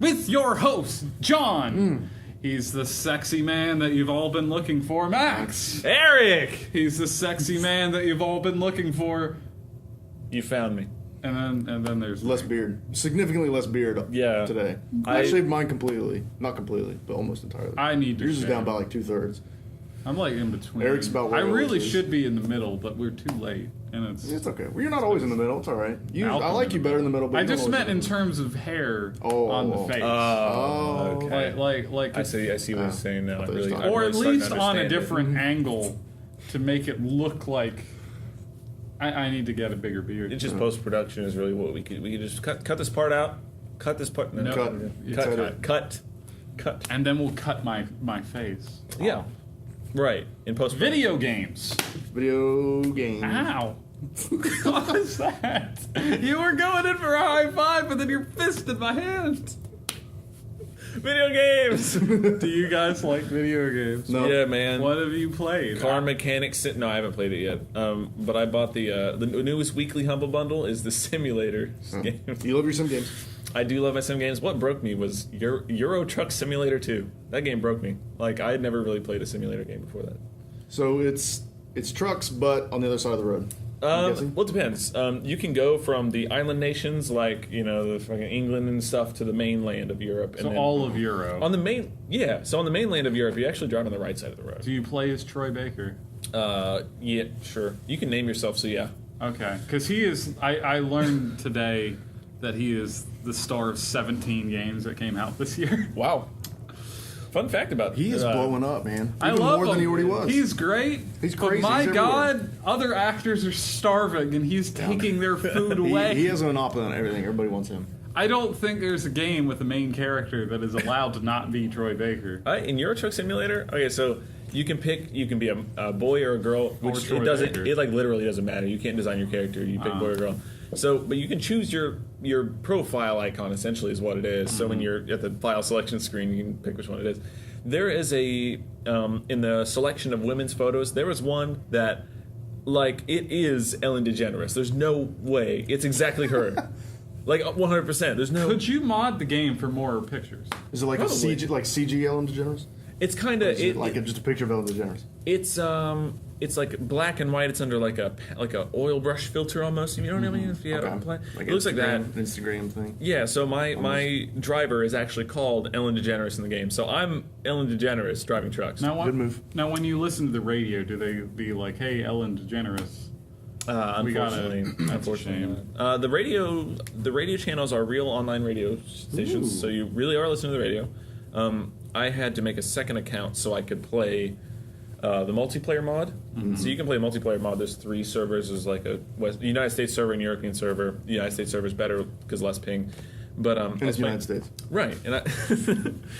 with your host, John. He's the sexy man that you've all been looking for, Max. Eric! He's the sexy man that you've all been looking for. You found me. And then there's Less beard. Significantly less beard today. I shaved mine completely. Not completely, but almost entirely. I need to Yours is shave. down by like 2/3. I'm like in between. Eric's about where I really yours is. should be in the middle, but we're too late. And It's okay. Well, you're not always in the middle. It's all right. I Malcolm like you better in the middle. But I you're not just always meant in terms of hair Oh. on the face. Oh, okay. Like I see what you're saying now. I thought Really, you were I'm or really at starting least to on a understand it. different angle to make it look like I need to get a bigger beard. It's just post-production is really what we could just cut this part out. Cut this part. No. Cut. Yeah, Cut. and then we'll cut my face. Yeah. Right. In post. Video games. Video game. Ow. What was that? You were going in for a high five, but then your fist in my hand. Video games. Do you guys like video games? No. Yeah, man. What have you played? Car Mechanics. No, I haven't played it yet. But I bought the newest weekly Humble Bundle is the simulator game. You love your sim games. I do love my sim games. What broke me was Euro Truck Simulator 2. That game broke me. Like, I had never really played a simulator game before that. So it's trucks, but on the other side of the road. I'm guessing? Well, it depends. You can go from the island nations, like, the fucking England and stuff, to the mainland of Europe. So and then all of Euro. on the mainland of Europe, you actually drive on the right side of the road. Do you play as Troy Baker? Yeah, sure. You can name yourself, so yeah. Okay, because he is. I learned today that he is the star of 17 games that came out this year. Wow. Fun fact about He is blowing up, man. I Even love more him. than he already was. He's great. He's But crazy. my He's God, other actors are starving, and he's taking their food away. He has a monopoly on everything. Everybody wants him. I don't think there's a game with a main character that is allowed to not be Troy Baker. In Euro Truck Simulator, okay, so you can be a boy or a girl, which Troy it doesn't. Baker. It like literally doesn't matter. You can't design your character. You pick boy or girl. So, but you can choose your profile icon. Essentially, is what it is. So when you're at the file selection screen, you can pick which one it is. There is a in the selection of women's photos. There was one that, like, it is Ellen DeGeneres. There's no way it's exactly her. Like 100%. There's no. Could you mod the game for more pictures? Is it like Probably. a CG Ellen DeGeneres? It's kind Or of is it like just a picture of Ellen DeGeneres? It's like black and white. It's under like a oil brush filter almost. You know what I mean? If you have it play. It looks like that. Instagram thing. Yeah. So my driver is actually called Ellen DeGeneres in the game. So I'm Ellen DeGeneres driving trucks. Good move. Now, when you listen to the radio, do they be like, "Hey, Ellen DeGeneres"? Unfortunately, the radio channels are real online radio stations. Ooh. So you really are listening to the radio. I had to make a second account so I could play the multiplayer mod. So you can play a multiplayer mod. There's 3 servers. There's like a United States server and European server. The United States server is better because less ping. But And it's United States. right? And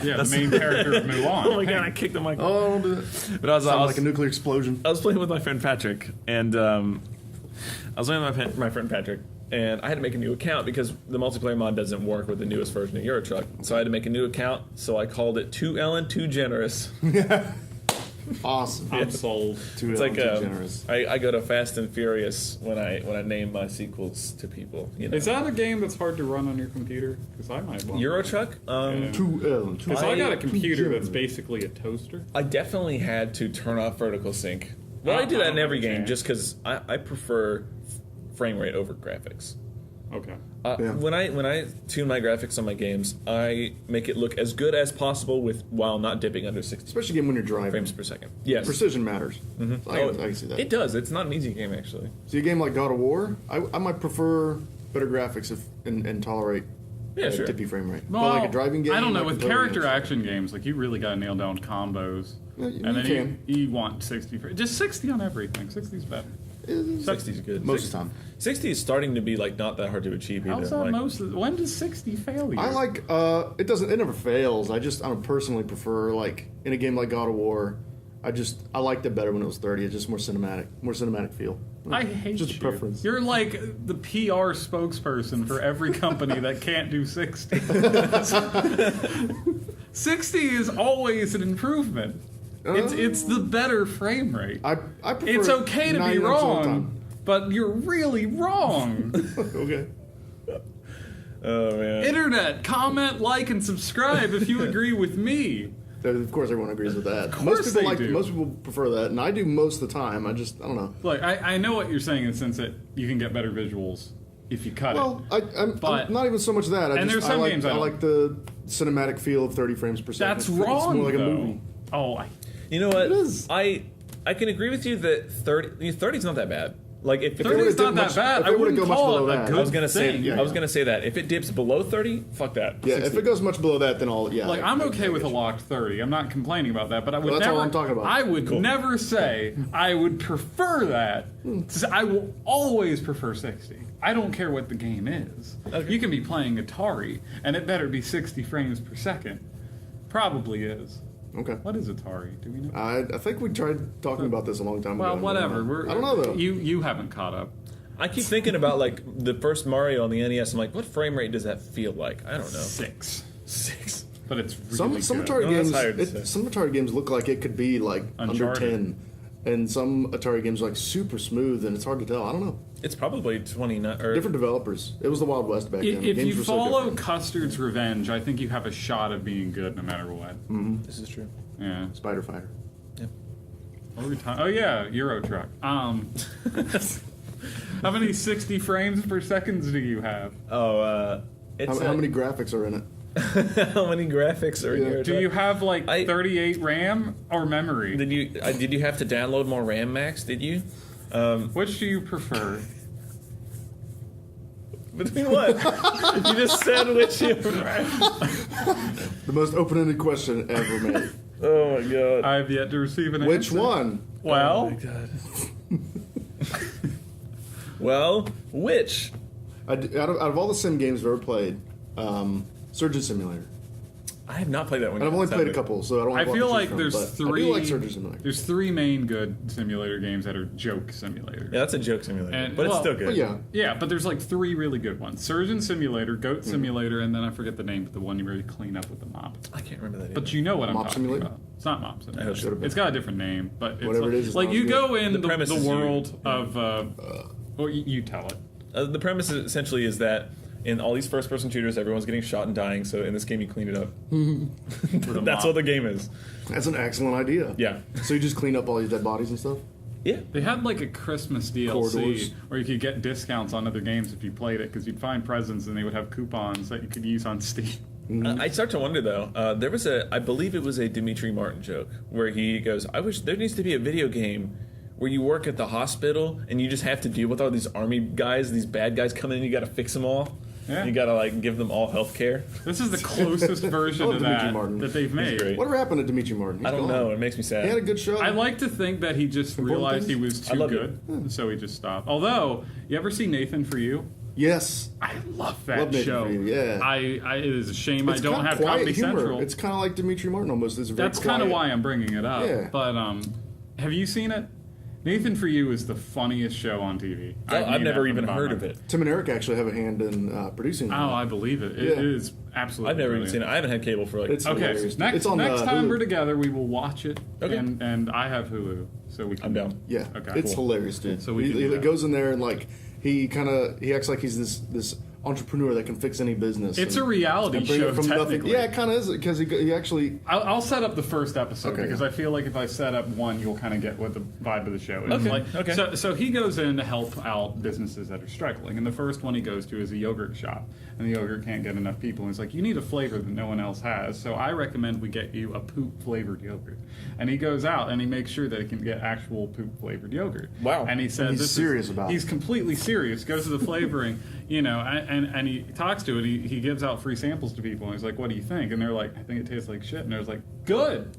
Yeah, the main character of Mulan. oh my god, I kicked the mic. Oh, don't do that. But I was Sounds like a nuclear explosion. I was playing with my friend Patrick, and I was playing with my friend Patrick, and I had to make a new account because the multiplayer mod doesn't work with the newest version of Euro Truck. So I had to make a new account. So I called it Too Ellen, Too Generous. Awesome. I'm sold. Too It's Ellen, like too generous. I go to Fast and Furious when I name my sequels to people. You know? Is that a game that's hard to run on your computer? Because I might want. Euro Truck? Yeah. Too Ellen. Too Because I got a Too computer that's generous. basically a toaster. I definitely had to turn off vertical sync. Well, I do that in every game Okay. just because I prefer frame rate over graphics. Okay. Yeah. When I tune my graphics on my games, I make it look as good as possible while not dipping under 60 Especially again when you're driving. frames per second. Yes. Precision matters. So I can see that. It does. It's not an easy game, actually. See, a game like God of War, I might prefer better graphics and tolerate Yeah, sure. dippy frame rate. Well, but like a driving game, I don't know. can With totally character understand. action games, like you really got to nail down combos. Yeah, you and then can. you want 60. Just 60 on everything. 60's better. 60 is good. Most of the time. 60 is starting to be like not that hard to achieve either. How's that Like, most of when does 60 fail you? I like it never fails. I personally prefer, like, in a game like God of War, I liked it better when it was 30. It's just more cinematic feel. I hate just you. a preference. You're like the PR spokesperson for every company that can't do 60. 60 is always an improvement. It's the better frame rate. I prefer It's okay to be 99% of the wrong, time. but you're really wrong. Okay. Oh man. Internet, comment, like, and subscribe if you agree with me. Of course, everyone agrees with that. course they do. Most people prefer that, and I do most of the time. I don't know. Look, I know what you're saying in the sense that you can get better visuals if you cut Well, it. I'm not even so much that. And there's some games I like the cinematic feel of 30 frames per second. That's It's wrong, more like though. a movie. Oh, You know what? It is. I can agree with you that 30 is not that bad. Like if 30 is not that bad. if I it wouldn't wouldn't go much call below it a that. good I was gonna say thing. Yeah. I was gonna say that if it dips below 30, fuck that. Yeah, 60. if it goes much below that, then Like I'm okay with a locked 30. I'm not complaining about that, but I would Well, that's never. all I'm talking about. I would never say I would prefer that. I will always prefer 60. I don't care what the game is. Okay. You can be playing Atari, and it better be 60 frames per second. Probably is. Okay. What is Atari? Do we know? I think we tried talking about this a long time Well, ago. whatever. I don't know though. You haven't caught up. I keep thinking about like the first Mario on the NES. I'm like, what frame rate does that feel like? I don't know. 6. 6. But it's Some really good. Atari No, that's higher to games. say. Some Atari games look like it could be like under Uncharted. 10, and some Atari games are like super smooth, and it's hard to tell. I don't know. It's probably 29 or Different developers. It was the Wild West back then. If Games you were so follow different. Custard's Revenge, I think you have a shot of being good no matter what. This is true. Yeah. Spider Fighter. Yeah. What were we talking? Oh yeah, Euro Truck. How many 60 frames per second do you have? Oh, it's How many graphics are in it? how many graphics are in Yeah. your? Do you have like I- 38 RAM or memory? Did you have to download more RAM Max? Did you? Which do you prefer? Between what? You just said which you. The most open-ended question ever made. Oh my god. I have yet to receive an Which answer. one? Well, god. Well, which? Out of all the sim games I've ever played, Surgeon Simulator. I have not played that one. And I've only It's not played a good. couple, so I don't. I have a lot feel to choose like from, there's but three. I do like Surgeon Simulator. There's 3 main good simulator games that are joke simulators. Yeah, that's a joke simulator, And- but it's well, still good. But yeah, Yeah, but there's like 3 really good ones: Surgeon Simulator, Goat Simulator, and then I forget the name, but the one where you clean up with the mop. I can't remember that. But you know what I'm Mop talking Simulator? about. It's not Mop I hope so. Simulator. It's got a different name, but it's Whatever like, it is, like it's you not go in The the premise is you- world of. Or you tell it. The premise essentially is that in all these first-person shooters, everyone's getting shot and dying. So in this game, you clean it up. That's mop. what the game is. that's an excellent idea. Yeah. So you just clean up all these dead bodies and stuff. Yeah. They had like a Christmas DLC Corridors. where you could get discounts on other games if you played it because you'd find presents and they would have coupons that you could use on Steam. I start to wonder though. There was I believe it was a Dimitri Martin joke where he goes, "I wish there needs to be a video game where you work at the hospital and you just have to deal with all these army guys, these bad guys coming in. You got to fix them all. Yeah. You got to like give them all health care." This is the closest version love of Dimitri that Martin. that they've made. great. Whatever happened to Dimitri Martin? He's I don't gone. know. It makes me sad. He had a good show. I like to think that he just realized he was too love good, so he just stopped. Although, you ever see Nathan For You? Yes. I love that Love Nathan show. For You, yeah. It is a shame It's I don't kinda have quiet Comedy humor. Central. It's kind of like Dimitri Martin almost. It's very That's kind of quiet. why I'm bringing it up. Yeah. But have you seen it? Nathan For You is the funniest show on TV. I've never even heard of it. Tim and Eric actually have a hand in producing. Oh, I believe it. It Yeah. is absolutely. I've never even brilliant. seen it. I haven't had cable for like. It's Okay, hilarious. next It's on, time Hulu. we're together, we will watch it. Okay. And I have Hulu, so we can. I'm down. Yeah, Okay, it's cool. hilarious, dude. So we he, can do he that. goes in there and like he acts like he's this entrepreneur that can fix any business. It's and- a reality and bring it show, from nothing. technically. Yeah, it kind of is because he actually. I'll set up the first episode Okay, because yeah. I feel like if I set up one, you'll kind of get what the vibe of the show is. Okay, Like, okay. So he goes in to help out businesses that are struggling, and the first one he goes to is a yogurt shop, and the yogurt can't get enough people. And he's like, "You need a flavor that no one else has, so I recommend we get you a poop flavored yogurt." And he goes out and he makes sure that he can get actual poop flavored yogurt. Wow. And he says, he's "This serious is, about it. He's completely serious. Goes to the flavoring, and he talks to it. He gives out free samples to people, and he's like, "What do you think?" And they're like, "I think it tastes like shit." And they're like, "Good,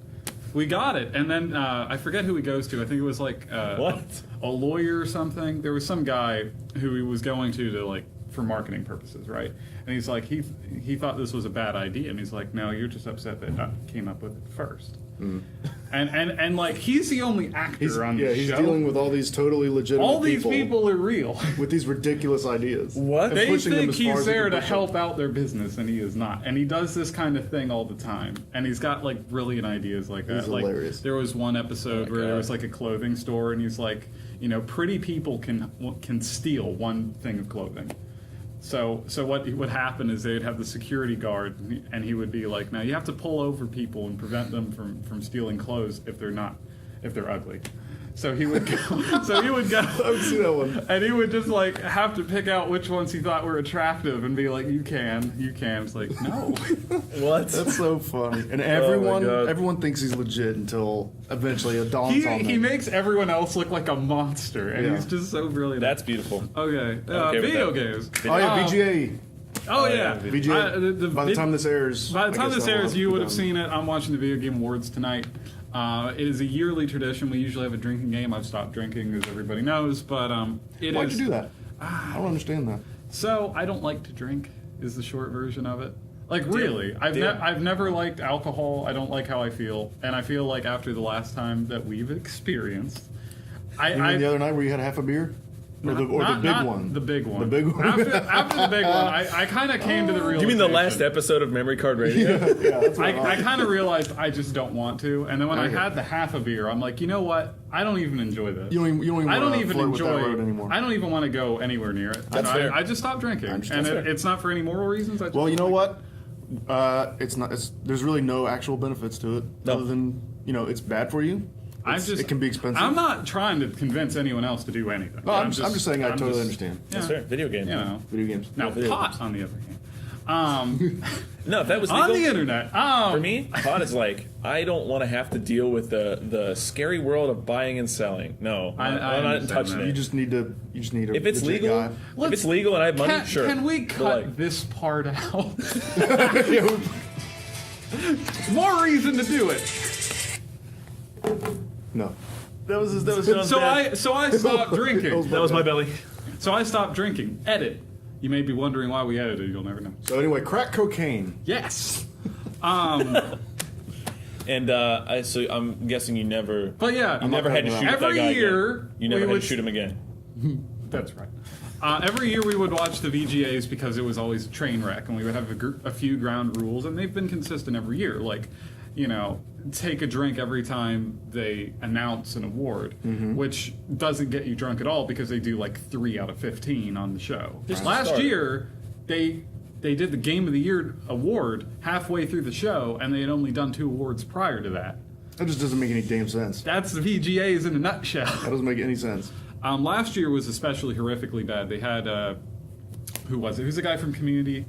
we got it." And then I forget who he goes to. I think it was like What? a lawyer or something. There was some guy who he was going to like for marketing purposes, right? And he's like, he thought this was a bad idea, and he's like, "No, you're just upset that I came up with it first." And like he's the only actor He's, on yeah, the he's show. dealing with all these totally legitimate all these people are real. with these ridiculous ideas. What? And They pushing them think as far he's as they there can to push help them. out their business, and he is not. And he does this kind of thing all the time. And he's got like brilliant ideas like that. He's Like hilarious. there was one episode where there God. was like a clothing store, and he's like, pretty people can steal one thing of clothing. So what would happen is they'd have the security guard, and he would be like, "Now you have to pull over people and prevent them from stealing clothes if they're ugly." So he would go. I've seen that one. And he would just like have to pick out which ones he thought were attractive and be like, "You can." It's like, no. What? That's so funny. And God. everyone thinks he's legit until eventually it dawns on them. He makes everyone else look like a monster, and Yeah. he's just so brilliant. That's beautiful. Okay. okay with Video that. games. Oh yeah, VGA. Oh yeah. VGA. By the time this airs, By the I time guess this that'll airs, you be would have done. seen it. I'm watching the Video Game Awards tonight. It is a yearly tradition. We usually have a drinking game. I've stopped drinking, as everybody knows, but Why'd you do that? I don't understand that. So I don't like to drink. Is the short version of it. Like really, I've Deal. I've never liked alcohol. I don't like how I feel, and I feel like after the last time that we've experienced, You mean the other night where you had half a beer? Or the not big one? The big one. The big one? After the big one, I kind of came to the realization. You mean the last episode of Memory Card Radio? Yeah, that's what I kind of realized I just don't want to, and then when I had the half a beer, I'm like, you know what? I don't even enjoy this. You don't even I don't wanna even flirt with that enjoy road anymore. I don't even want to go anywhere near it. That's I fair. I just stopped drinking, understand. and That's fair. it's not for any moral reasons. I just Well, you know don't like what? It's not. There's really no actual benefits to it, No. other than it's bad for you. It can be expensive. I'm not trying to convince anyone else to do anything. No, I'm just saying I totally understand. That's fair. Video games. You know. Video games. Now, video pot, on the other hand. No, if that was On legal, the internet. for me, pot is like, I don't want to have to deal with the scary world of buying and selling. No, I I'm not understand touching that. You it. just need to. If it's legit legal, guy. if it's legal and I have money, sure. Can we But, cut like, this part out? More reason to do it. No. that was John's So bad. I stopped drinking. That was my belly. So I stopped drinking. Edit. You may be wondering why we edited. You'll never know. So anyway, crack cocaine. Yes. And so I'm guessing you never. But yeah, You never had to shoot that every guy year again. You never we had would to shoot him again. That's right. Every year we would watch the VGAs because it was always a train wreck, and we would have a few ground rules, and they've been consistent every year. Like, take a drink every time they announce an award, which doesn't get you drunk at all because they do like 3 out of 15 on the show. Just to Last start. year, they did the Game of the Year award halfway through the show, and they had only done 2 awards prior to that. That just doesn't make any damn sense. That's the VGAs in a nutshell. That doesn't make any sense. Last year was especially horrifically bad. They had who was it? Who's the guy from Community?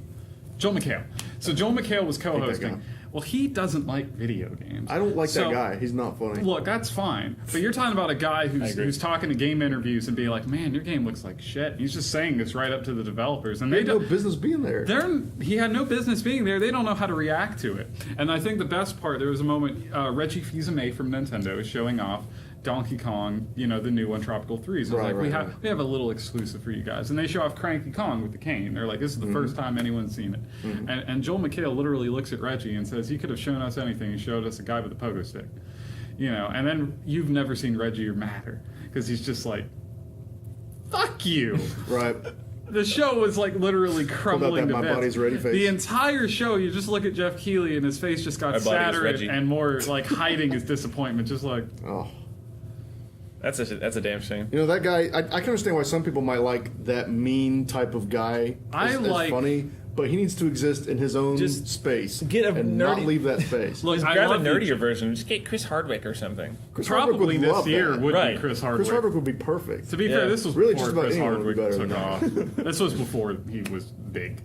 Joel McHale. So Joel McHale was guy. co-hosting. Well, he doesn't like video games. I don't like So, that guy. He's not funny. Look, that's fine. But you're talking about a guy who's agree. who's talking to game interviews and being like, "Man, your game looks like shit." He's just saying this right up to the developers, and He they had no don't. business being there. He had no business being there. They don't know how to react to it. And I think the best part, there was a moment, Reggie Fils-Aimé from Nintendo is showing off Donkey Kong, the new one, Tropical Freeze. It's Right, like, right. we have a little exclusive for you guys. And they show off Cranky Kong with the cane. They're like, this is the first time anyone's seen it. And Joel McHale literally looks at Reggie and says, you could have shown us anything. You showed us a guy with a pogo stick. And then you've never seen Reggie or Matter. Because he's just like, fuck you. Right. The show was like literally crumbling that to My bits. Body's Ready face. The entire show, you just look at Jeff Keighley and his face just got My Body is sadder Reggie. and more like hiding his disappointment, just like Oh. That's a damn shame. That guy, I can understand why some people might like that mean type of guy I as like- funny, but he needs to exist in his own Just space get a and not nerdy- leave that space. look. Just I grab a love the- nerdier version. Just get Chris Hardwick or something. Chris Hardwick Probably would this love year that. would Right. be Chris Hardwick. Chris Hardwick would be perfect. To be Yeah. fair, this was Really before just about Chris anyone would Hardwick be took better than off. This was before he was big.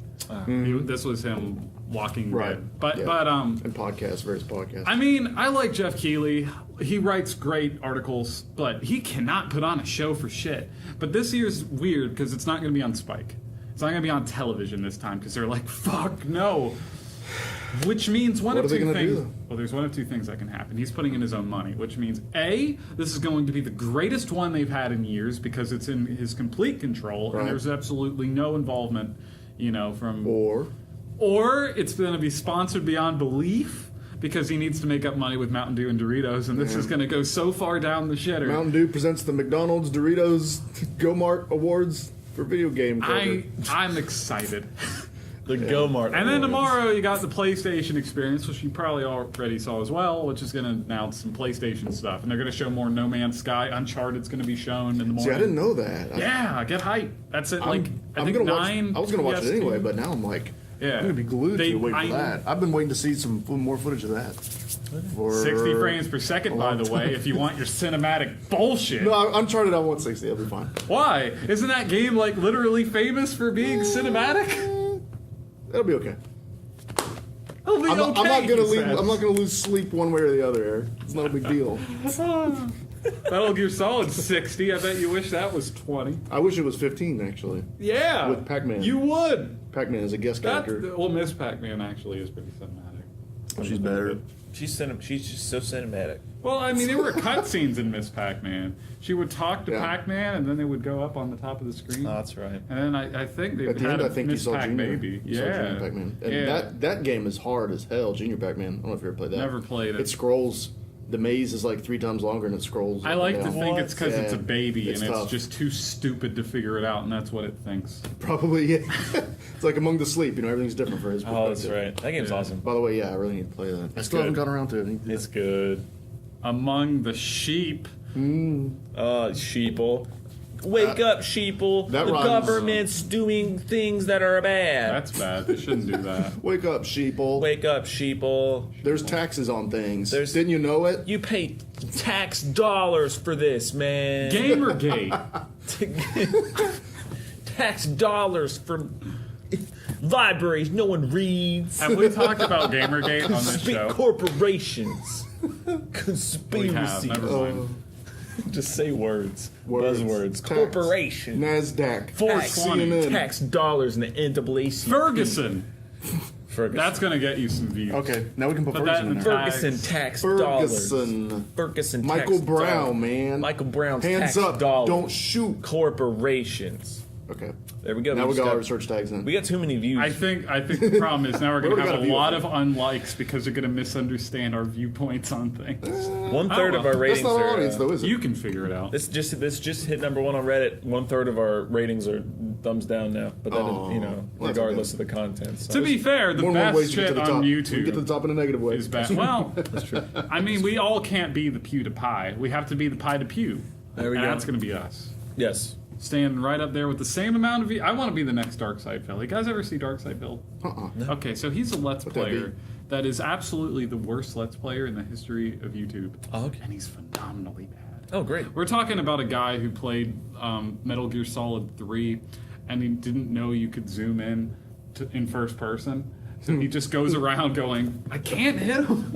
This was him walking Right. dead. But Yeah. And podcasts, various podcasts. I mean, I like Jeff Keighley. He writes great articles, but he cannot put on a show for shit. But this year's weird because it's not going to be on Spike. It's not going to be on television this time because they're like, fuck no. Which means one What of are they two gonna things. do? Well, there's one of two things that can happen. He's putting in his own money, which means A, this is going to be the greatest one they've had in years because it's in his complete control Right. and there's absolutely no involvement, from. or It's going to be sponsored beyond belief because he needs to make up money with Mountain Dew and Doritos, and this is going to go so far down the shitter. Mountain Dew presents the McDonald's Doritos Go Mart Awards for video game cover. I'm excited. The Go Mart. And then Awards. tomorrow you got the PlayStation experience, which you probably already saw as well, which is going to announce some PlayStation stuff. And they're going to show more No Man's Sky. Uncharted's going to be shown in the morning. See, I didn't know that. Yeah, get hype. That's it. Like, I think gonna 9. watch. I was going to watch it PS2. anyway, but now I'm like, Yeah. I'm going to be glued They- to wait I- for that. I've been waiting to see some more footage of that. For 60 frames per second, by the way, if you want your cinematic bullshit. No, Uncharted, I want 60. I'll be fine. Why? Isn't that game, like, literally famous for being cinematic? It'll be okay. It'll be I'm not okay, gonna he leave. says. I'm not gonna lose sleep one way or the other. Eric. It's not a big deal. That'll give solid 60. I bet you wish that was 20. I wish it was 15 actually. Yeah. With Pac-Man. You would. Pac-Man is a guest That, character. well, Miss Pac-Man actually is pretty cinematic. She's better. She's just so cinematic. Well, I mean, there were cutscenes in Miss Pac-Man. She would talk to Yeah. Pac-Man, and then they would go up on the top of the screen. Oh, that's right. And then I think they At the had end, a I think you Miss saw Pac Junior. baby. You saw Junior Pac-Man, and yeah. that game is hard as hell. Junior Pac-Man. I don't know if you ever played that. Never played it. It scrolls. The maze is like 3 times longer, and it scrolls. I up like and to down. think it's because it's a Yeah. baby It's and it's tough. just too stupid to figure it out, and that's what it thinks. Probably, yeah. It's like Among the Sleep. You know, everything's different for his Oh, that's perspective. right. That game's Yeah. awesome. By the way, yeah, I really need to play that. I still haven't good. gotten around to it. I need to do It's good. Among the sheep. Sheeple. Wake up, sheeple. that The rhymes. government's doing things that are bad. That's bad. They shouldn't do that. Wake up, sheeple. Wake up, sheeple. There's taxes on things. There's- Didn't you know it? You pay tax dollars for this, man. Gamergate. Tax dollars for libraries no one reads. Have we talked about Gamergate on this Big show? corporations. We have. Conspiracy. Never mind. Just say words. Words. Buzzwords. Tax. Corporation. NASDAQ. 420. CNN. Tax dollars in the NAACP. Ferguson. Ferguson. That's going to get you some views. Okay, now we can put But that- Ferguson in there. Ferguson tax dollars. Ferguson. Ferguson Michael tax Brown, dollars. man. Michael Brown's Hands tax up. dollars. Don't shoot. Corporations. Okay. There we go. Now we just got our search tags in. We got too many views. I think the problem is now we're going to What do we have gotta a do lot with of unlikes because they're going to misunderstand our viewpoints on things. 1/3 of well. our ratings That's not our are. audience, though, is it? You can figure it out. This just hit number 1 on Reddit. 1/3 of our ratings are thumbs down now, but that Oh, is, well, that's regardless okay. of the content. So. To be fair, the More and more best ways to get to shit the top. on We get to the YouTube top in a negative way. is bad. Well, that's true. I mean, we all can't be the pew to pie. We have to be the pie to pew. There we and go. that's going to be us. Yes. Standing right up there with the same amount of views. I want to be the next Darkside You guys ever see Darkside Bill? Okay, so he's a Let's What'd that Player be? that is absolutely the worst Let's Player in the history of YouTube. Oh, okay. And he's phenomenally bad. Oh, great. We're talking about a guy who played Metal Gear Solid 3, and he didn't know you could zoom in first person. So he just goes around going, I can't hit him.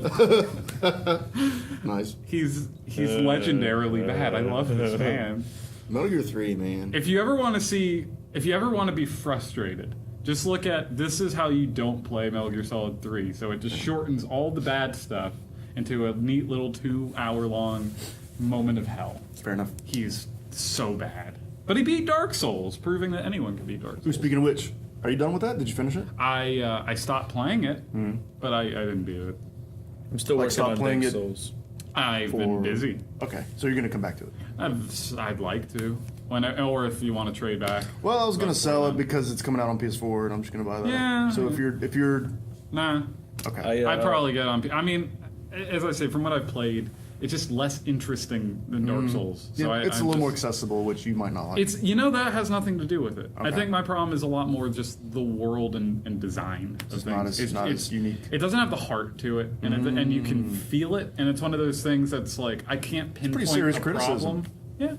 Nice. He's legendarily bad. I love this man. Metal Gear 3, man. If you ever want to be frustrated, just look at this is how you don't play Metal Gear Solid 3. So it just shortens all the bad stuff into a neat little 2-hour-long moment of hell. Fair enough. He's so bad. But he beat Dark Souls, proving that anyone can beat Dark Ooh, Souls. speaking of which, are you done with that? Did you finish it? I stopped playing it, but I didn't beat it. I'm still Like, working stop on playing Dark it. Souls. I've been busy. Okay, so you're going to come back to it. I'd like to. Or if you want to trade back. Well, I was going to But, sell it because it's coming out on PS4, and I'm just going to buy that. Yeah. So if you're Nah. okay, I, I'd probably get on. I mean, as I say, from what I've played, it's just less interesting than Dark Souls. So yeah, it's I'm a little more just- accessible, which you might not like. It's that has nothing to do with it. I Okay. think my problem is a lot more just the world and design. Of It's not things. as- not as unique. It doesn't have the heart to it, and you can feel it. And it's one of those things that's like I can't pinpoint serious a criticism. problem. Yeah.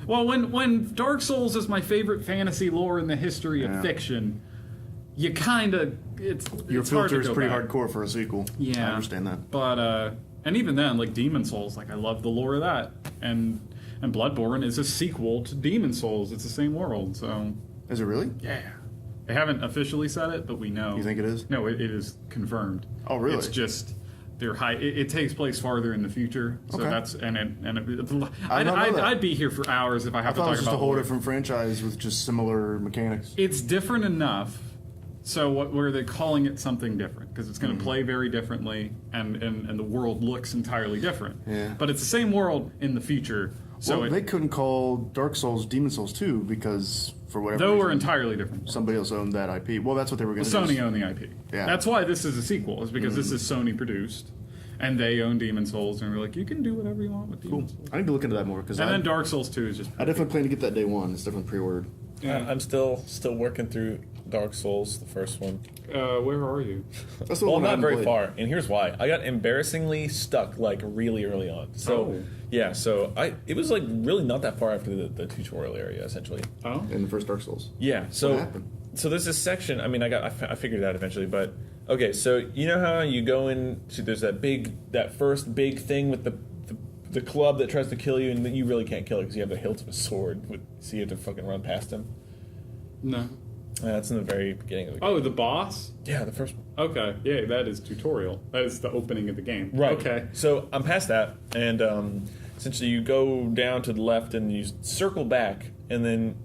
Well, when Dark Souls is my favorite fantasy lore in the history of Yeah. fiction, you kind of Your it's hard to filter is go pretty back. hardcore for a sequel. Yeah, I understand that. But and even then, like Demon Souls, like I love the lore of that, and Bloodborne is a sequel to Demon Souls. It's the same world, so Is it really? yeah. They haven't officially said it, but we know. You think it is? No, it is confirmed. Oh, really? It's just they're high. It takes place farther in the future, so Okay. that's I did not know that. I'd be here for hours if I I have to thought it talk was just about a whole lore. different franchise with just similar mechanics. It's different enough. So where they're calling it something different because it's going to play very differently and the world looks entirely different. Yeah. But it's the same world in the future So Well, they couldn't call Dark Souls Demon Souls 2 because for whatever they were reason, entirely different. somebody else owned that IP. Well, that's what they were going to do. Sony owned the IP. Yeah. That's why this is a sequel, is because this is Sony produced, and they own Demon Souls, and we're like, you can do whatever you want with Demon Cool. Souls. I need to look into that more because And I then Dark Souls 2 is just. definitely plan to get that day one. It's definitely pre-ordered. I'm still working through Dark Souls, the first one. Where are you? That's the Well, one I not haven't very played. far, and here's why. I got embarrassingly stuck like really early on. So Oh. yeah, so it was like really not that far after the tutorial area essentially. Oh. In the first Dark Souls. Yeah. So What happened? so there's this section. I mean, I figured it out eventually, but okay. So you know how you go in? There's that first big thing with the club that tries to kill you, and you really can't kill it because you have the hilt of a sword. So you have to fucking run past him. No. That's in the very beginning of the game. Oh, the boss? Yeah, the first one. Okay. Yeah, that is tutorial. That is the opening of the game. Right. Okay. So I'm past that, and essentially you go down to the left and you circle back, and then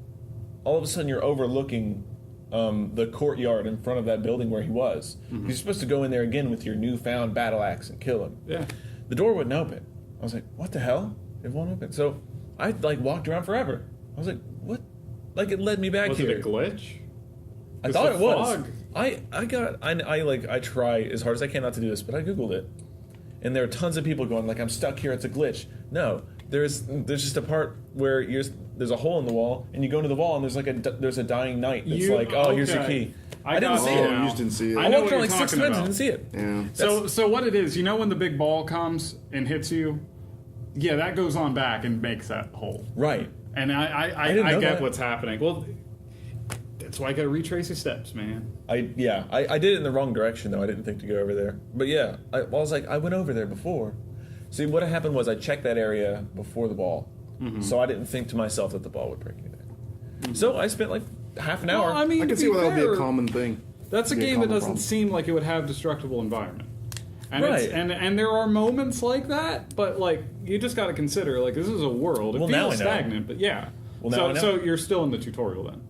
all of a sudden you're overlooking the courtyard in front of that building where he was. You're supposed to go in there again with your newfound battle axe and kill him. Yeah. The door wouldn't open. I was like, what the hell? It won't open. So I like walked around forever. I was like, what? Like it led me back Was here. it a glitch? I It's thought the it was. fog. I try as hard as I can not to do this, but I googled it, and there are tons of people going like, "I'm stuck here. It's a glitch." No, there's just a part where there's a hole in the wall, and you go into the wall, and there's a dying knight that's You- like, "Oh, here's the okay. key." I didn't got see you it. now. You just didn't see it. I I know walked what around you're like 6 talking minutes about. and didn't see it. Yeah. So what it is, you know when the big ball comes and hits you? Yeah, that goes on back and makes that hole. Right. And I didn't know get that. what's happening. Well, that's why I got to retrace your steps, man. I did it in the wrong direction though. I didn't think to go over there. But yeah, I was like, I went over there before. See, what happened was I checked that area before the ball, so I didn't think to myself that the ball would break anything. So I spent like half an hour. Well, I mean, I to can see be why that would be fair, a common thing. That's a Be a game that common doesn't problem. seem like it would have destructible environment. And Right. and there are moments like that, but like you just got to consider like this is a world. It Well, now feels I know. stagnant, but yeah. Well, now so I know. so you're still in the tutorial then.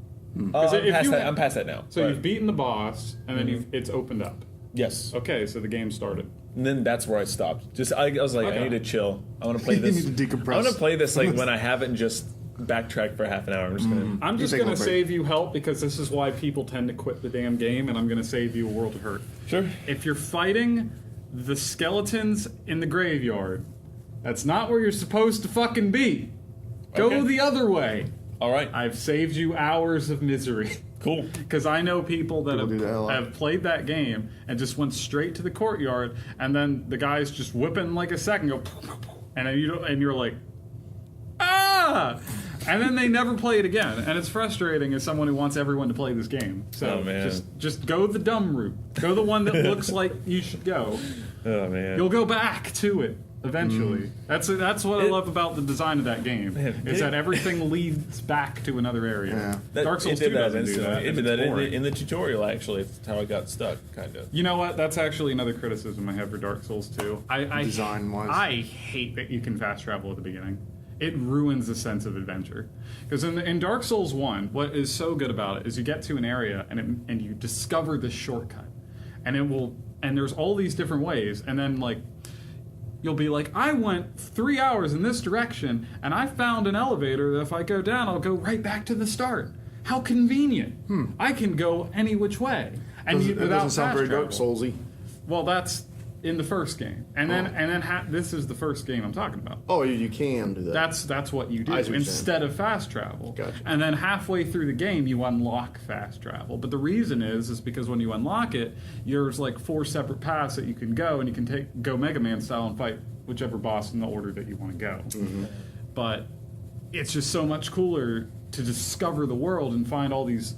I'm, if past you- that, I'm past that now. So But- you've beaten the boss, and then it's opened up. yes. Okay, so the game started. And then that's where I stopped. Just I was like, Okay. I need to chill. I want to play You this. need to decompress. I want to play this like when I haven't just backtracked for half an hour. I'm just gonna. I'm just take a going to little break. save you help because this is why people tend to quit the damn game, and I'm going to save you a world of hurt. Sure. If you're fighting the skeletons in the graveyard, that's not where you're supposed to fucking be. Go Okay. the other way. All right. I've saved you hours of misery. Cool. Because I know people that People do that a lot. have played that game and just went straight to the courtyard, and then the guy's just whipping like a second, go, and then you're like, ah, and then they never play it again, and it's frustrating as someone who wants everyone to play this game. So Oh, man. just go the dumb route, go the one that looks like you should go. Oh man. You'll go back to it eventually. That's what I love about the design of that game is that everything leads back to another area. Yeah. Dark Souls it 2 did that doesn't do instantly. that. It did It's that boring. in the tutorial. Actually, it's how I got stuck, kind of. You know what? That's actually another criticism I have for Dark Souls 2. Design-wise. I hate that you can fast travel at the beginning. It ruins the sense of adventure. Because in Dark Souls 1, what is so good about it is you get to an area and you discover this shortcut. And there's all these different ways. And then, like, you'll be like, I went 3 hours in this direction, and I found an elevator that if I go down, I'll go right back to the start. How convenient. I can go any which way. And It without doesn't sound fast very Dark travel. Soulsy. Well, that's in the first game, and then this is the first game I'm talking about. Oh, you can do that. That's what you do I see what you're instead of fast travel. Gotcha. And then halfway through the game, you unlock fast travel. But the reason is because when you unlock it, there's like 4 separate paths that you can go, and you can go Mega Man style and fight whichever boss in the order that you want to go. Mm-hmm. But it's just so much cooler to discover the world and find all these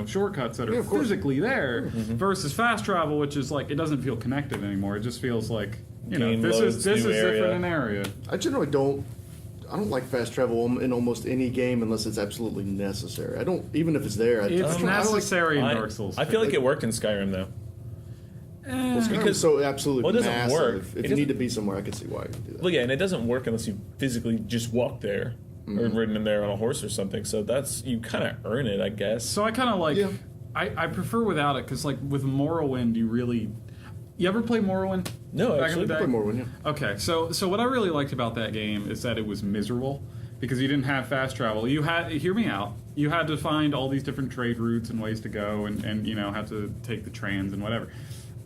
shortcuts that are of course. physically there versus fast travel, which is like it doesn't feel connected anymore. It just feels like Game this loads, is this new is area. different an area. I generally don't. I don't like fast travel in almost any game unless it's absolutely necessary. I don't, even if it's there. It's I don't like- necessary in Dark Souls. I feel like it worked in Skyrim though. Well, Skyrim's because- so absolutely well, it doesn't massive. work. If It you need doesn't- to be somewhere, I could see why you would do that. Well, yeah, and it doesn't work unless you physically just walk there or ridden in there on a horse or something. So that's you kind of earn it, I guess. So I kind of like Yeah. I prefer without it because like with Morrowind you You ever play Morrowind? No, Back actually. in the day? Play more, wouldn't you? Okay, so what I really liked about that game is that it was miserable because you didn't have fast travel. You had, hear me out, you had to find all these different trade routes and ways to go and you know, have to take the trans and whatever.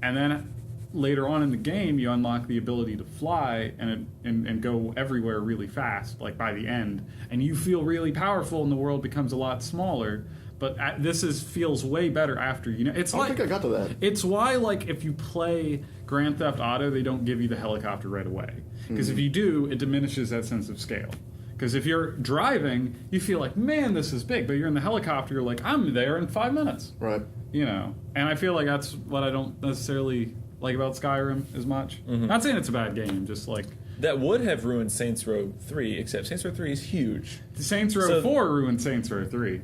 And then later on in the game, you unlock the ability to fly and go everywhere really fast, like by the end. And you feel really powerful and the world becomes a lot smaller. But feels way better after, you know. It's I don't think I got to that. It's why, like, if you play Grand Theft Auto, they don't give you the helicopter right away. Because if you do, it diminishes that sense of scale. Because if you're driving, you feel like, man, this is big. But you're in the helicopter, you're like, I'm there in 5 minutes. Right. You know. And I feel like that's what I don't necessarily like about Skyrim as much. Not saying it's a bad game, just like... That would have ruined Saints Row 3, except Saints Row 3 is huge. Saints Row 4 ruined Saints Row 3.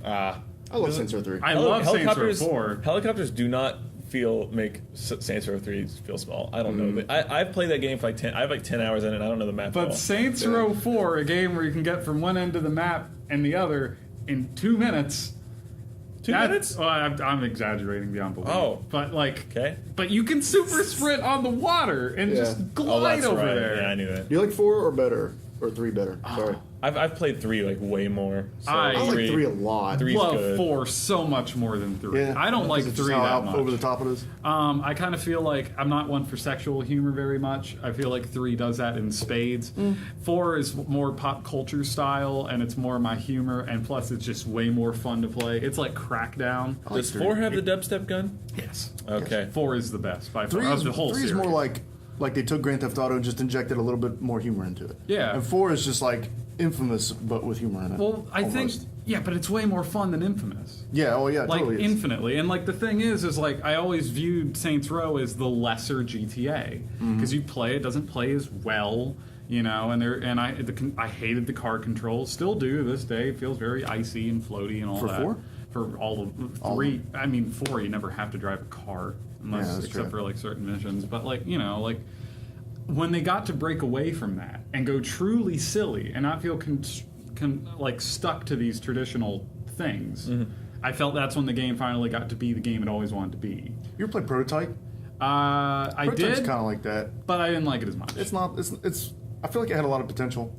I love Saints Row 3. I love Saints Row 4. Helicopters do not make Saints Row 3 feel small. I don't know. I've played that game for like 10. I have like 10 hours in it. I don't know the map at all. But Saints Row 4, a game where you can get from one end of the map and the other in 2 minutes. 2 minutes? Well, I'm exaggerating beyond belief. Oh. But like, Okay. But you can super sprint on the water and just glide that's over right. there. Yeah, I knew that. You like 4 or better? Or 3 better? Sorry. I've played 3 like way more. So I I like 3 a lot. 3's Love good. 4 so much more than 3. Yeah. I don't like Because 3 it's just how that much. over the top it is. I kind of feel like I'm not one for sexual humor very much. I feel like 3 does that in spades. 4 is more pop culture style, and it's more my humor, and plus it's just way more fun to play. It's like Crackdown. Does 4 have the dubstep gun? Yes. Okay. 4 is the best by far. 3 Of is, the whole 3 is series. more like they took Grand Theft Auto and just injected a little bit more humor into it. Yeah. And 4 is just like Infamous, but with humor in it. Well, I think, almost. yeah, but it's way more fun than Infamous. Yeah, oh yeah, Like, totally is. infinitely. And, like, the thing is like, I always viewed Saints Row as the lesser GTA. Because you play, it doesn't play as well, you know, and I hated the car controls. Still do to this day. It feels very icy and floaty and all For that. 4? For all of 3. I mean, 4, you never have to drive a car. Unless, Yeah, that's except true. for, like, certain missions. But, like, you know, like... When they got to break away from that and go truly silly and not feel like stuck to these traditional things, I felt that's when the game finally got to be the game it always wanted to be. You ever played Prototype? I Prototype's did, kind of like that. but I didn't like it as much. It's not. It's. I feel like it had a lot of potential.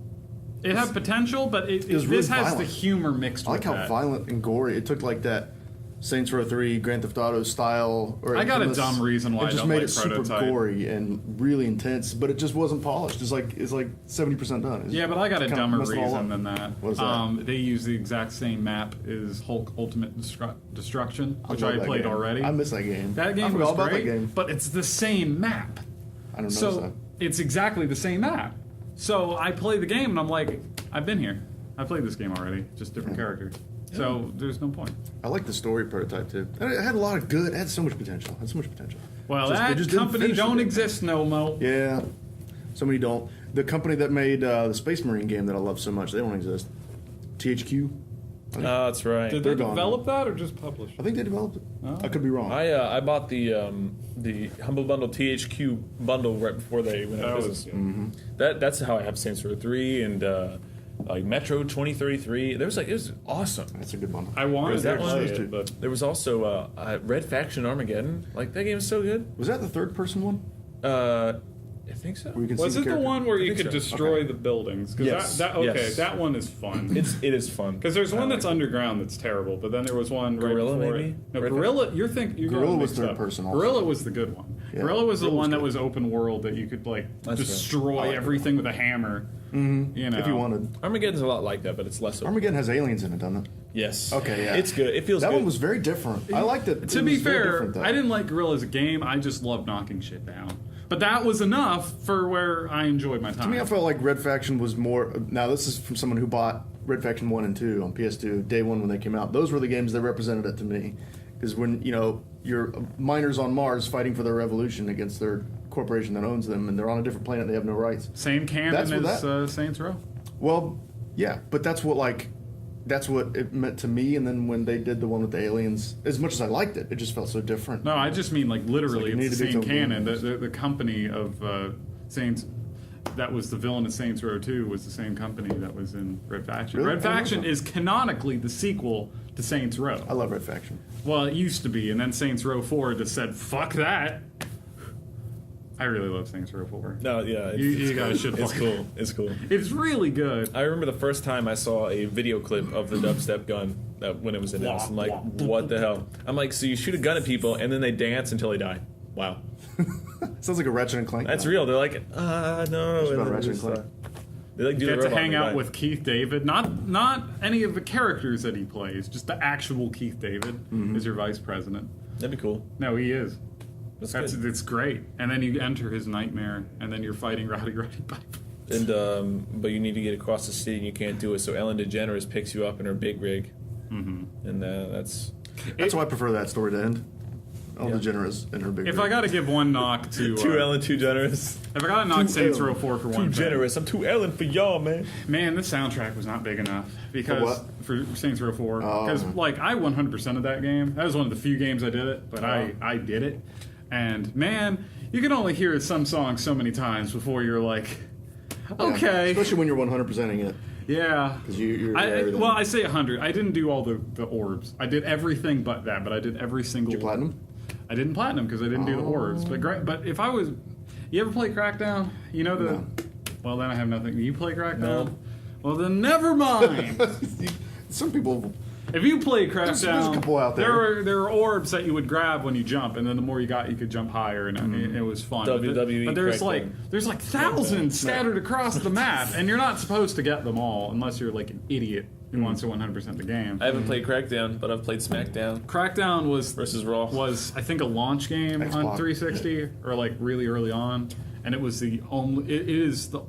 It had potential, but was this really has violent. the humor mixed I like with how that. violent and gory it took. Like that Saints Row 3, Grand Theft Auto style. Or I got a Infamous. dumb reason why it I just don't made like it super Prototype. gory and really intense, but it just wasn't polished. It's like 70% done. Yeah, but I got a Kinda dumber messed it all reason up. than that. What is that? They use the exact same map as Hulk Ultimate Destruction, which love I that played game. already. I miss that game. That I game forgot was all about great, that game. but it's the same map. I don't know So that. it's exactly the same map. So I play the game and I'm like, I've been here. I played this game already, just different character. So there's no point. I like the story Prototype too. And it had a lot of good. It had so much potential. It had so much potential. Well, They that just didn't company finish don't it. exist no more. Yeah, so many don't. The company that made the Space Marine game that I love so much, they don't exist. THQ. That's right. Did They're they gone develop that or just publish? I think they developed it. Oh. I could be wrong. I bought the Humble Bundle THQ bundle right before they went out That of was business. That's how I have Saints Row 3 and like Metro 2033. It was awesome. That's a good one. I wanted Was that to one? play Those two. it, but There was also Red Faction Armageddon. Like that game is so good. Was that the third person one? I think so. Where you can was see it the character? one where I you think could so. destroy Okay. the buildings? Yes. Yes. That one is fun. It is fun Because there's I one like that's it. underground that's terrible, but then there was one Gorilla, right before maybe? it. No, Red Gorilla. You're Gorilla going was mixed third up. person also. Gorilla was the good one. Yeah. Gorilla was the Gorilla was one that good. was open world that you could like That's right. destroy I like everything with a hammer. Mm-hmm. You know, If you wanted. Armageddon's a lot like that, but it's less. Open. Armageddon has aliens in it, doesn't it? Yes. Okay, yeah. It's good. It feels That good. one was very different. I liked it. To It be was very fair, different, though. I didn't like Gorilla as a game. I just loved knocking shit down. But that was enough for where I enjoyed my time. To me, I felt like Red Faction was more. Now, this is from someone who bought Red Faction 1 and 2 on PS2 day one when they came out. Those were the games that represented it to me. Because when, you're miners on Mars fighting for their revolution against their corporation that owns them, and they're on a different planet, they have no rights. Same canon That's what as Saints Row. Well, yeah, but that's what it meant to me. And then when they did the one with the aliens, as much as I liked it, it just felt so different. No, I just mean like literally It's like you it's the need same to be canon. totally The company of Saints that was the villain of Saints Row 2 was the same company that was in Red Faction. Really? Red I didn't know Faction that. is canonically the sequel to Saints Row. I love Red Faction. Well, it used to be, and then Saints Row 4 just said, fuck that. I really love Saints Row 4. No, yeah, You guys should It's play cool. It's cool. It's really good. I remember the first time I saw a video clip of the dubstep gun when it was announced. I'm like, what the hell? I'm like, so you shoot a gun at people and then they dance until they die. Wow. Sounds like a Ratchet and Clank. That's now. real. They're like, no. It's And about then Ratchet and just, Clank. they like do Get the to robot hang and out die. with Keith David. Not any of the characters that he plays, just the actual Keith David is your vice president. That'd be cool. No, he is. That's good. It's great. And then you enter his nightmare, and then you're fighting Roddy Piper. And but you need to get across the city and you can't do it. So Ellen DeGeneres picks you up in her big rig, and that's That's why I prefer that story to end. All Yeah. the generous in her big. If rig. I got to give one knock to too Ellen, too generous. if I got to knock Too Saints Ellen. Row 4 for Too one thing, generous. I'm too Ellen for y'all, man. man, the soundtrack was not big enough because what? for Saints Row 4 Oh. because like I 100% of that game. That was one of the few games I did it, but I did it, and man, you can only hear some songs so many times before you're like, Yeah, okay, especially when you're 100%ing it, yeah. because you're. Well, I say 100. I didn't do all the orbs. I did everything but that, but I did every single. Did you platinum? I didn't platinum because I didn't do the orbs. But if I was, you ever play Crackdown? You know the. No. Well, then I have nothing. You play Crackdown? No. Well, then never mind. Some people. If you play Crackdown, There's a couple out there. There are orbs that you would grab when you jump, and then the more you got, you could jump higher, and it was fun. WWE But there's Crackdown. there's like thousands scattered across the map, and you're not supposed to get them all unless you're like an idiot who wants to 100% the game. I haven't played Crackdown, but I've played SmackDown Crackdown versus Raw. was I think a launch game on Xbox. 360 or like really early on, and it was the only. It is the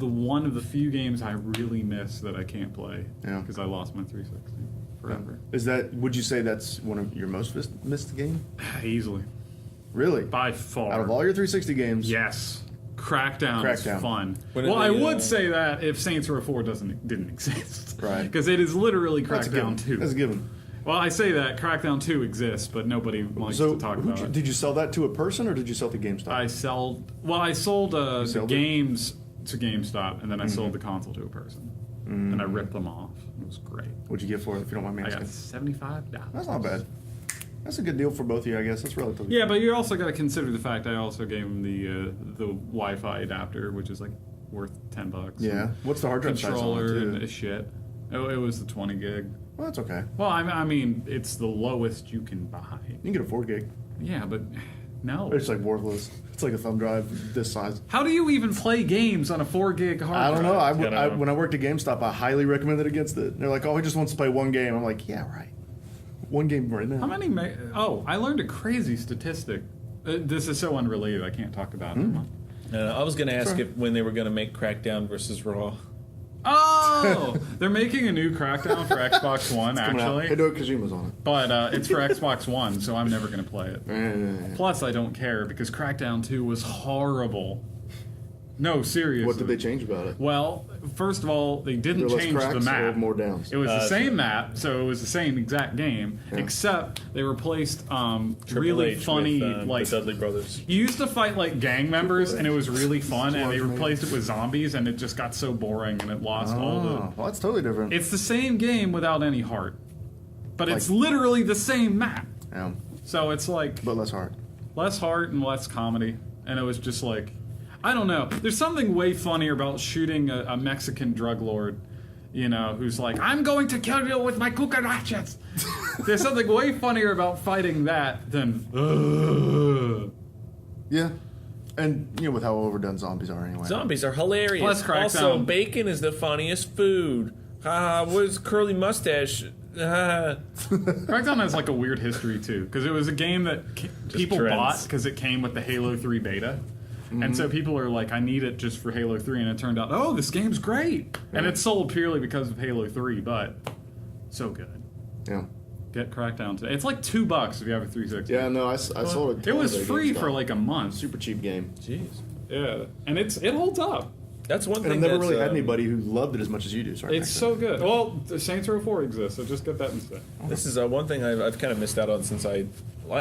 one of the few games I really miss that I can't play Yeah. because I lost my 360 forever. Is that? Would you say that's one of your most missed game? Easily, Really? by far. Out of all your 360 games, Yes. Crackdown is Crackdown. fun. When Well, it- I yeah. would say that if Saints Row 4 didn't exist. Right. Because it is literally that's a given. Crackdown 2. That's a given. Well, I say that Crackdown 2 exists, but nobody likes So, to talk about it. did you sell that to a person or did you sell it to GameStop? I sold the sold it? games to GameStop, and then I sold the console to a person. And I ripped them off. It was great. What'd you get for it, if you don't mind me I asking? got $75. That's not bad. That's a good deal for both of you, I guess. That's relatively. Yeah, but you also got to consider the fact I also gave him the Wi-Fi adapter, which is like worth $10. Yeah. What's the hard drive size on Controller it, and too? shit. It was the 20 gig. Well, that's okay. Well, I mean, it's the lowest you can buy. You can get a 4 gig. Yeah, but no. It's like worthless. It's like a thumb drive this size. How do you even play games on a 4 gig hard I don't know. drive? When I worked at GameStop, I highly recommended against it. They're like, "Oh, he just wants to play one game." I'm like, "Yeah, right. One game right now." How many? I learned a crazy statistic. This is so unrelated. I can't talk about it. I was going to ask Sure. if when they were going to make Crackdown versus Raw. Oh, they're making a new Crackdown for Xbox One, Coming out. actually. Hideo Kojima's on But it's for Xbox One, so I'm never going to play it. it. Plus, I don't care because Crackdown 2 was horrible. No, seriously. What did they change about it? Well, first of all, they didn't There less change the cracks map. or more downs? It was the same map, so it was the same exact game, Yeah. except they replaced Triple really H funny with, like. the Dudley Brothers. You used to fight like gang members, and it was really fun, and they Large man. replaced it with zombies, and it just got so boring, and it lost all the. Oh, well, that's totally different. It's the same game without any heart, but it's Like- literally the same map. Yeah, So it's like but less hard. less heart and less comedy, and it was just like, I don't know. There's something way funnier about shooting a Mexican drug lord, you know, who's like, I'm going to kill you with my cucarachas. There's something way funnier about fighting that than. Yeah, and you know with how overdone zombies are anyway. Zombies are hilarious. Plus Crackdown. Also, bacon is the funniest food. What's curly mustache? Crackdown has like a weird history too, because it was a game that people trends. bought because it came with the Halo 3 beta. And so people are like, I need it just for Halo 3, and it turned out, oh, this game's great. And it's sold purely because of Halo 3, but so good. Yeah, Get Crackdown today. It's like $2 if you have a 360. yeah. No, I saw it. It was at free GameStop. for like a month. super cheap game. Jeez. Yeah, and it holds up. That's one And thing I've never that's, really had anybody who loved it as much as you do. Sorry, It's so good. Well, the Saints Row 4 exists, so just get that instead. This is one thing I've kind of missed out on since I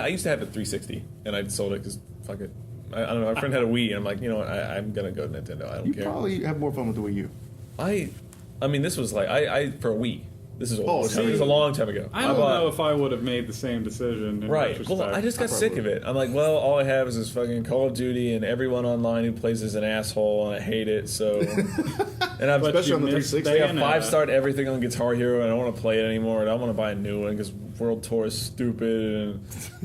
used to have a 360 and I sold it because fuck it. I don't know. My friend had a Wii and I'm like, you know what? I'm gonna go Nintendo. I don't You care. probably have more fun with the Wii U. I mean, this was like I for a Wii. This is a Oh, long time. see, This is a long time ago. I don't bought- know if I would have made the same decision. In Right. retrospect. Well, I just got I sick probably of it. I'm like, well, all I have is this fucking Call of Duty, and everyone online who plays is an asshole, and I hate it. So, and I've But Especially you on the missed 360. they have Bayonetta. 5-starred everything on Guitar Hero, and I don't want to play it anymore, and I want to buy a new one because World Tour is stupid,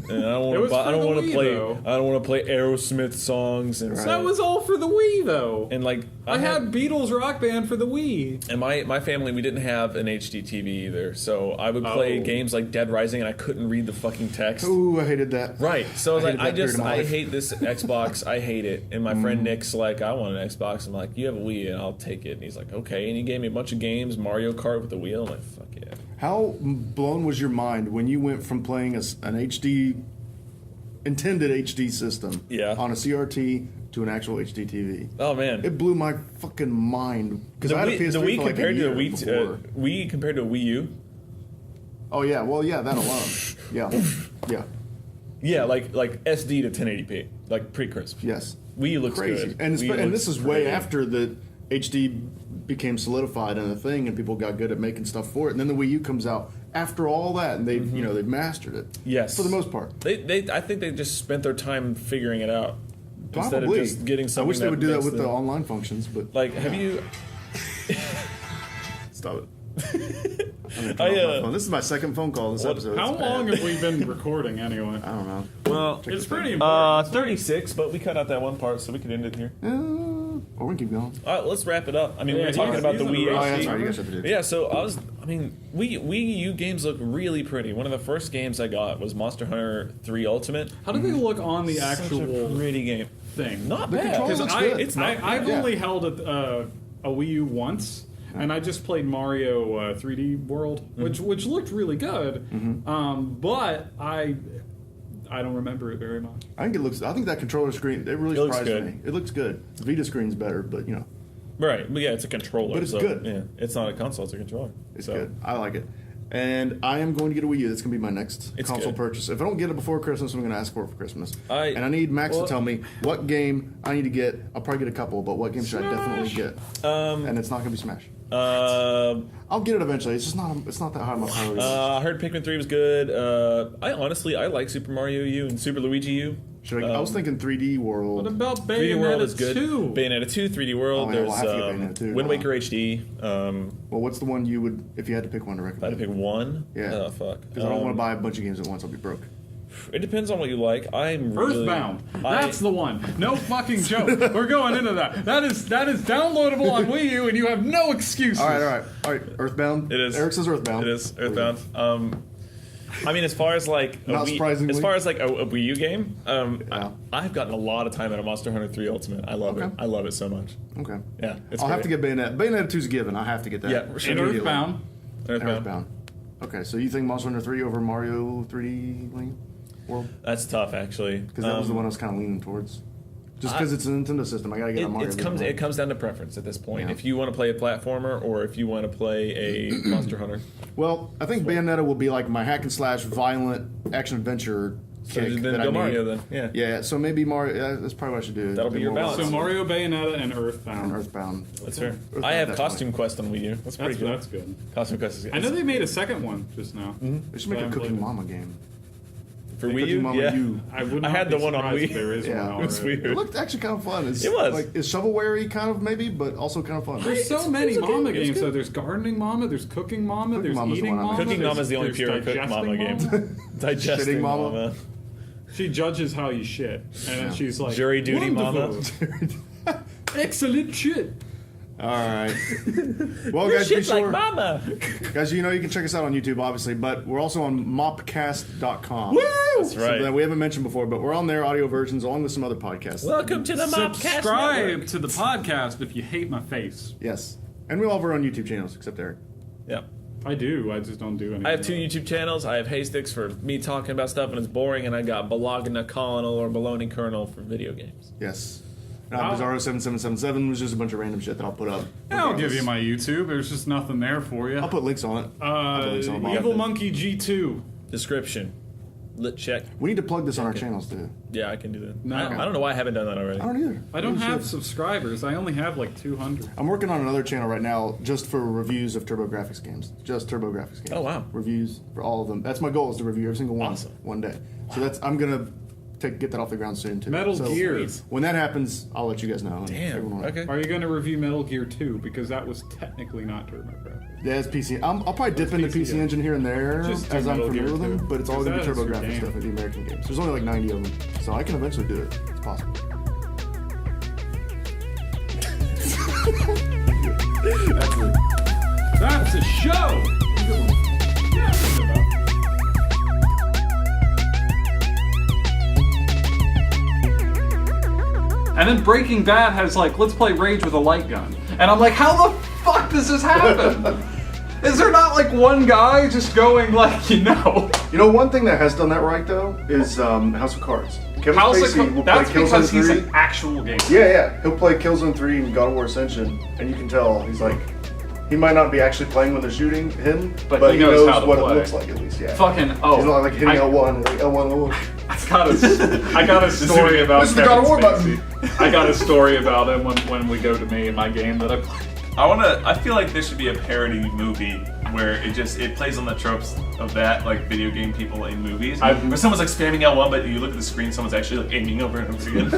and I don't want It to was buy. for I don't the want to Wii, play. though. I don't want to play Aerosmith songs, and Right. so, That was all for the Wii, though. and like I had Beatles Rock Band for the Wii. And my family, we didn't have an HD TV either, so I would play Oh. games like Dead Rising, and I couldn't read the fucking text. Ooh, I hated that. Right, so I was I like, hated that period of my I life. hate this Xbox, I hate it. And my friend Nick's like, I want an Xbox. I'm like, you have a Wii, and I'll take it. And he's like, okay. And he gave me a bunch of games, Mario Kart with the Wii. I'm like, fuck yeah. How blown was your mind when you went from playing an HD, intended HD system Yeah. on a CRT to an actual HD TV? Oh man, It blew my fucking mind because the I had a Wii, PS3 the Wii for like compared a to year the before. Wii compared to a Wii U. Oh yeah, well yeah, that alone. Yeah, yeah, Yeah, like SD to 1080p, like pretty crisp. yes. Wii looks Crazy, good. and Wii and looks this is way pretty. after the HD became solidified and a thing, and people got good at making stuff for it. And then the Wii U comes out after all that, and they've they've mastered it. Yes, for the most part. I think they just spent their time figuring it out instead Probably. of just getting I something. wish they would do that makes with the them- online functions, but Like, have you? stop it. I'm gonna turn I, off my uh, phone. This is my second phone call this episode. How It's bad. long have we been recording anyway? I don't know. Well, It's pretty important. 36, but we cut out that one part, so we could end it here. Or we can keep going. All right, let's wrap it up. I mean, we Yeah, were talking he's- about the he's in Wii a Oh, rush. yeah, that's HD. right. You guys have to do. Yeah, so Wii U games look really pretty. One of the first games I got was Monster Hunter 3 Ultimate. How do they look on the Such a actual pretty game. thing? Not The bad. controls Because looks I, good. It's not I've bad. only held a Wii U once, and I just played Mario 3D World, which looked really good. But I don't remember it very much. I think that controller screen, it really It looks surprised good. me. It looks good. The Vita screen's better, but Right, but yeah, it's a controller. But it's so, good. Yeah, it's not a console; it's a controller. it's So, good. I like it. And I am going to get a Wii U. That's going to be my next It's console good. purchase. If I don't get it before Christmas, I'm going to ask for it for Christmas. I- and I need Max well- to tell me what game I need to get. I'll probably get a couple, but what game should I definitely get? And it's not going to be Smash. I'll get it eventually. It's just not. It's not that high on my priority list. I heard Pikmin 3 was good. I like Super Mario U and Super Luigi U. I was thinking 3D World. What about 3D World is Bayonetta good. 2? Bayonetta 2, 3D World. Oh, yeah, There's we'll have to get Bayonetta 2, Wind huh? Waker HD. Well, what's the one you would, if you had to pick one to If I had recommend? to pick one, Yeah. oh fuck. Because I don't want to buy a bunch of games at once. I'll be broke. It depends on what you like. I'm really, Earthbound. That's the one. No fucking joke. We're going into that. That is downloadable on Wii U, and you have no excuses. All right. Earthbound. It is. Eric says Earthbound. It is Earthbound. I mean, as far as like Not surprisingly. as far as like a Wii U game, Yeah. I've gotten a lot of time out of Monster Hunter 3 Ultimate. I love it. Okay. I love it so much. Okay. Yeah, it's I'll have to great. get Bayonetta. Bayonetta 2's a given. I have to get that. Yeah, And Immediately. Earthbound. And Earthbound. Okay, so you think Monster Hunter 3 over Mario 3D World? That's tough, actually. Because that was the one I was kind of leaning towards. Just because it's a Nintendo system, I gotta get a Mario. It comes down to preference at this point. Yeah. If you want to play a platformer or if you want to play a Monster Hunter, Well, I think Bayonetta will be like my hack and slash violent action adventure so kick then that I go need. Mario then. Yeah. Yeah, so maybe Mario. Yeah, that's probably what I should do. That'll be your balance. So Mario, Bayonetta, and and Earthbound. Earthbound. That's fair. Earthbound, I have definitely. Costume Quest on Wii U. That's pretty good. That's good. Costume Quest is good. I know they made a second one just now. They should make But a I'm Cooking blaming- Mama game. For Wii Cooking U, Mama yeah. U. I would. I Not had be the one on surprised Wii. if There is Yeah. one It was already. weird. It looked actually kind of fun. It's, It was. like it's shovelware kind of maybe, but also kind of fun. There's so It's- many it's okay. Mama It's games. good. So there's gardening Mama, there's cooking Mama, Cooking there's Mama's the eating one I'm Mama. thinking. Cooking there's- Mama's the only there's pure Cook digesting Mama game. Digesting Shitting Mama. Mama. She judges how you shit, and then she's like, Jury duty "Wonderful. Excellent shit. All right. Well, guys, be Shit like sure, Mama. guys, you can check us out on YouTube, obviously, but we're also on mopcast.com. That's right. Something that we haven't mentioned before, but we're on there, audio versions, along with some other podcasts. Welcome to the Mopcast Subscribe Network. to the podcast if you hate my face. Yes. And we all have our own YouTube channels, except Eric. Yeah. I do. I just don't do anything. I have 2 YouTube channels. I have Haystix for me talking about stuff and it's boring, and I got Balagna Colonel or Baloney Kernel for video games. Yes. Wow. Bizarro7777 was just a bunch of random shit that I'll put up. I'll give you my YouTube. There's just nothing there for you. I'll put links on it. I'll put links on it. Evil Monkey G2. Description. lit check. We need to plug this on our channels too. Yeah, I can do that. No. I don't know why I haven't done that already. I don't either. I don't Really have should. subscribers. I only have like 200. I'm working on another channel right now just for reviews of TurboGrafx games. Just TurboGrafx games. Oh, wow. Reviews for all of them. That's my goal, is to review every single one Awesome. one day. So I'm gonna get that off the ground soon too. Metal So Gear. when that happens, I'll let you guys know. Damn. Everyone will. Okay. Are you going to review Metal Gear 2? Because that was technically not TurboGrafx. Yeah, it's PC. I'll probably dip into PC PC Engine here and there Just do as I'm Metal familiar Gear with them, 2, but it's all gonna be because that is your TurboGrafx game. stuff at the American games. There's only like 90 of them, so I can eventually do it. It's possible. That's a show! And then Breaking Bad has like, let's play Rage with a light gun. And I'm like, how the fuck does this happen? Is there not like one guy just going like, You know, one thing that has done that right though is House of Cards. Kevin Spacey will that's play because Killzone he's 3. an actual gamer. Yeah, he'll play Killzone 3 and God of War Ascension, and you can tell he's like, he might not be actually playing when they're shooting him, But he knows how to what play. it looks like at least. Yeah. Fucking, oh. He's not like hitting L1, like L1. I got a story about This is the God of War Kevin button. Spacey. I got a story about him when we go to me in my game that I play. I feel like there should be a parody movie where it plays on the tropes of that, like video game people in movies. Where someone's like spamming L1, but you look at the screen, someone's actually like aiming over and over again.